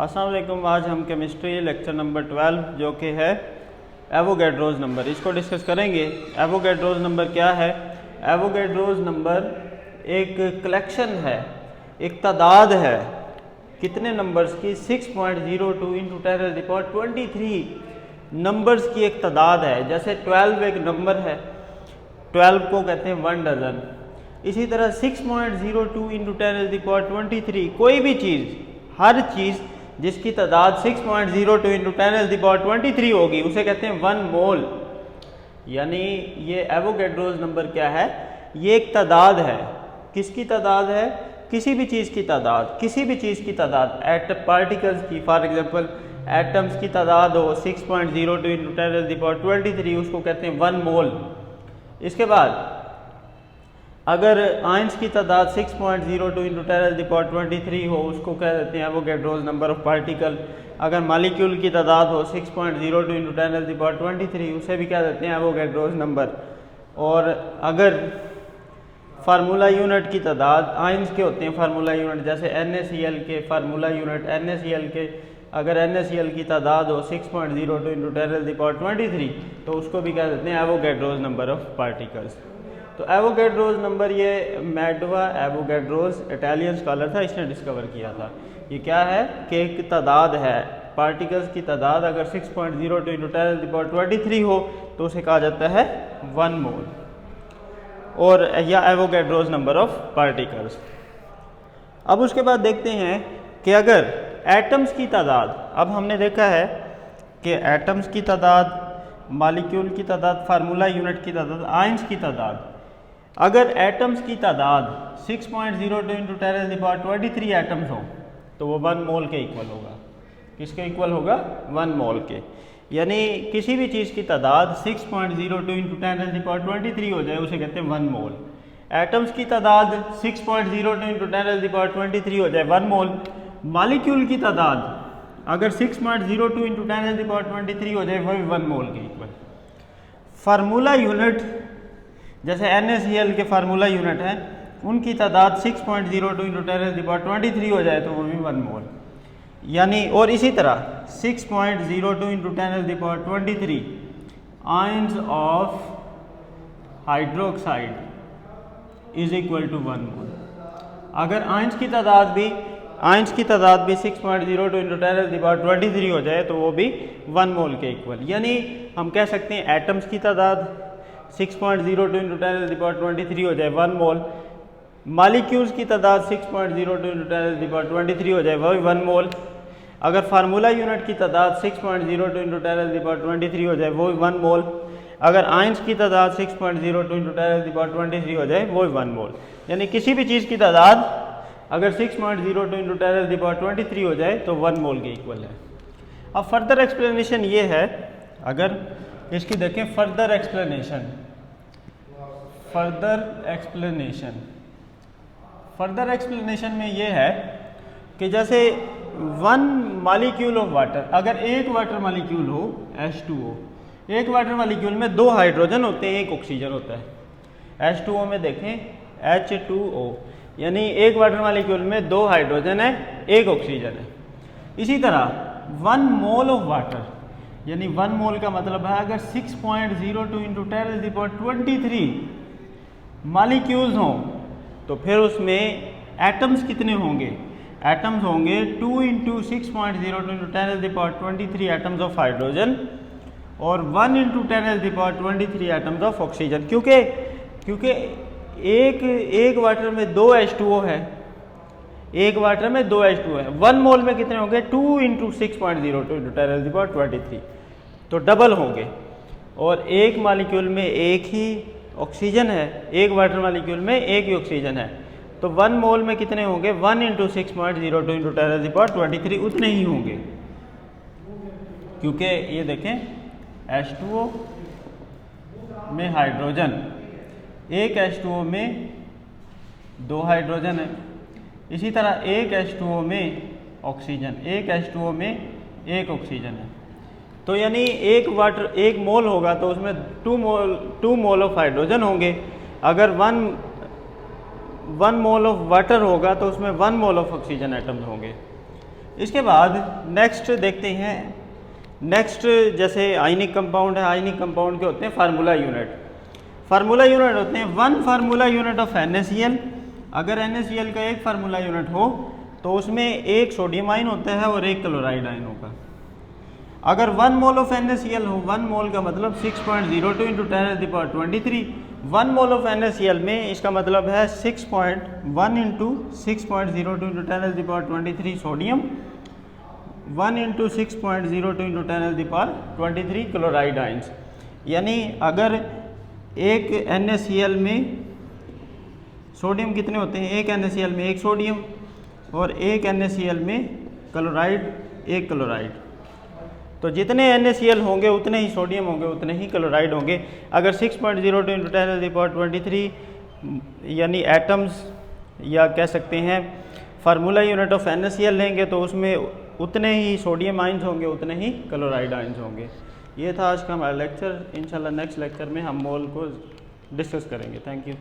अस्सलाम वालेकुम। आज हम केमिस्ट्री लेक्चर नंबर 12 जो कि है एवोगैड्रोज नंबर, इसको डिस्कस करेंगे। एवोगैड्रोज नंबर क्या है? एवोगैड्रोज नंबर एक कलेक्शन है, एक तादाद है। कितने नंबर्स की? 6.02 × 10⁻23 नंबर्स की एक तादाद है। जैसे 12 एक नंबर है, 12 को कहते हैं 1 डजन। इसी तरह 6.02 × 10⁻23 कोई भी चीज़, हर चीज़ जिसकी तादाद 6.02 × 10⁻23 होगी उसे कहते हैं 1 मोल। यानी ये एवोगैड्रोज नंबर क्या है? ये एक तादाद है। किसकी तादाद है? किसी भी चीज़ की तादाद, किसी भी चीज़ की तादाद, पार्टिकल्स की। फॉर एग्जांपल एटम्स की तादाद हो 6.02 × 10⁻23, उसको कहते हैं 1 मोल। इसके बाद अगर आयंस की तादाद 6.02 × 10⁻23 हो, उसको कह देते हैं एवोगैड्रोज नंबर ऑफ पार्टिकल। अगर मालिक्यूल की तादाद हो 6.02 × 10⁻23, उसे भी कह देते हैं एवोगैड्रोज नंबर। और अगर फार्मूला यूनिट की तादाद, आयंस के होते हैं फार्मूला यूनिट, जैसे NaCl के फार्मूला यूनिट, NaCl के अगर NaCl की तादाद हो 6.02 × 10⁻23, तो उसको भी कह देते हैं एवोगैड्रोज नंबर ऑफ पार्टिकल्स। तो एवोगैड्रोज नंबर ये मैडवा एवोगैड्रोज इटालियन स्कॉलर था, इसने डिस्कवर किया था। ये क्या है कि एक तादाद है, पार्टिकल्स की तादाद अगर 6.02 × 10⁻23 हो तो उसे कहा जाता है 1 मोल, और या एवोगैड्रोज नंबर ऑफ पार्टिकल्स। अब उसके बाद देखते हैं कि अगर एटम्स की तादाद, अब हमने देखा है कि एटम्स की तादाद, मालिक्यूल की तादाद, फार्मूला यूनिट की तादाद, आयंस की तादाद। अगर एटम्स की तादाद 6.02 × 10⁻23 एटम्स हो तो वो 1 मोल के इक्वल होगा। किसके इक्वल होगा? 1 मोल के। यानी किसी भी चीज़ की तादाद 6.02 × 10⁻23 हो जाए उसे कहते हैं 1 मोल। एटम्स की तादाद 6.02 × 10⁻23 हो जाए 1 मोल। मालिक्यूल की तादाद अगर 6.02 × 10⁻23 हो जाए वो भी 1 मोल के इक्वल। फार्मूला यूनिट जैसे NaCl के फार्मूला यूनिट हैं, उनकी तादाद 6.02 × 10⁻23 हो जाए तो वो भी 1 मोल। यानी और इसी तरह 6.02 × 10⁻23 ions of hydroxide is equal to 1 mole. अगर आयंस की तादाद भी 6.02 × 10⁻23 हो जाए तो वो भी 1 मोल के इक्वल। यानी हम कह सकते हैं एटम्स की तादाद 6.02 × 10⁻23 हो जाए 1 मोल, मालिक्यूल्स की तादाद 6.02 × 10⁻23 हो जाए वह भी 1 मोल। अगर फार्मूला यूनिट की तादाद 6.02 × 10⁻23 हो जाए वो भी 1 मोल। अगर आयंस की तादाद 6.02 × 10⁻23 हो जाए वो भी 1 मोल। यानी किसी भी चीज़ की तादाद अगर 6.02 × 10⁻23 हो जाए तो 1 मोल के इक्वल है। अब फर्दर एक्सप्लेनेशन ये है, अगर इसकी देखें फर्दर एक्सप्लेनेशन में ये है कि जैसे 1 मॉलिक्यूल ऑफ वाटर, अगर एक वाटर मॉलिक्यूल हो H2O, एक वाटर मॉलिक्यूल में 2 हाइड्रोजन होते हैं, 1 ऑक्सीजन होता है। H2O में देखें H2O, यानी एक वाटर मॉलिक्यूल में 2 हाइड्रोजन है, 1 ऑक्सीजन है। इसी तरह 1 मोल ऑफ वाटर, यानी 1 मोल का मतलब है अगर 6.02 × 10⁻23 मॉलिक्यूल्स हों तो फिर उसमें एटम्स कितने होंगे? एटम्स होंगे 2 × 6.02 × 10⁻23 एटम्स ऑफ हाइड्रोजन और 1 × 10⁻23 एटम्स ऑफ ऑक्सीजन। क्योंकि एक वाटर में 2 H2O है, एक वाटर में 2 H2O है। 1 मोल में कितने होंगे? 2 × 6.02 × 10⁻23, तो डबल होंगे। और एक मॉलिक्यूल में एक ही ऑक्सीजन है, एक वाटर मॉलिक्यूल में एक ही ऑक्सीजन है, तो 1 मोल में कितने होंगे? 1 × 6.02 × 10⁻23 उतने ही होंगे। क्योंकि ये देखें H2O में हाइड्रोजन, एक H2O में 2 हाइड्रोजन है। इसी तरह एक H2O में ऑक्सीजन, एक H2O में 1 ऑक्सीजन है। तो यानी एक मोल होगा तो उसमें 2 मोल ऑफ हाइड्रोजन होंगे। अगर 1 मोल ऑफ वाटर होगा तो उसमें 1 मोल ऑफ ऑक्सीजन एटम्स होंगे। इसके बाद नेक्स्ट देखते हैं। नेक्स्ट जैसे आयनिक कंपाउंड है, आयनिक कंपाउंड के होते हैं फार्मूला यूनिट। फार्मूला यूनिट होते हैं 1 फार्मूला यूनिट ऑफ NaCl। अगर NaCl का एक फार्मूला यूनिट हो तो उसमें एक सोडियम आयन होता है और एक क्लोराइड आयन होगा। अगर 1 मोल ऑफ NaCl हो, 1 मोल का मतलब 6.02 इंटू 10⁻23। 1 मोल ऑफ NaCl में इसका मतलब है 6.1 into 6.02 into 10⁻23 sodium, 1 into 6.02 into 10⁻23 chloride ions. यानी अगर एक NaCl में सोडियम कितने होते हैं, एक NaCl में एक सोडियम और एक NaCl में क्लोराइड एक क्लोराइड, तो जितने NaCl होंगे उतने ही सोडियम होंगे, उतने ही क्लोराइड होंगे। अगर 6.02 इंटू 10⁻23 यानी एटम्स या कह सकते हैं फार्मूला यूनिट ऑफ NaCl लेंगे तो उसमें उतने ही सोडियम आइंस होंगे, उतने ही क्लोराइड आइंस होंगे। ये था आज का हमारा लेक्चर। इंशाल्लाह नेक्स्ट लेक्चर में हम मोल को डिस्कस करेंगे। Thank you.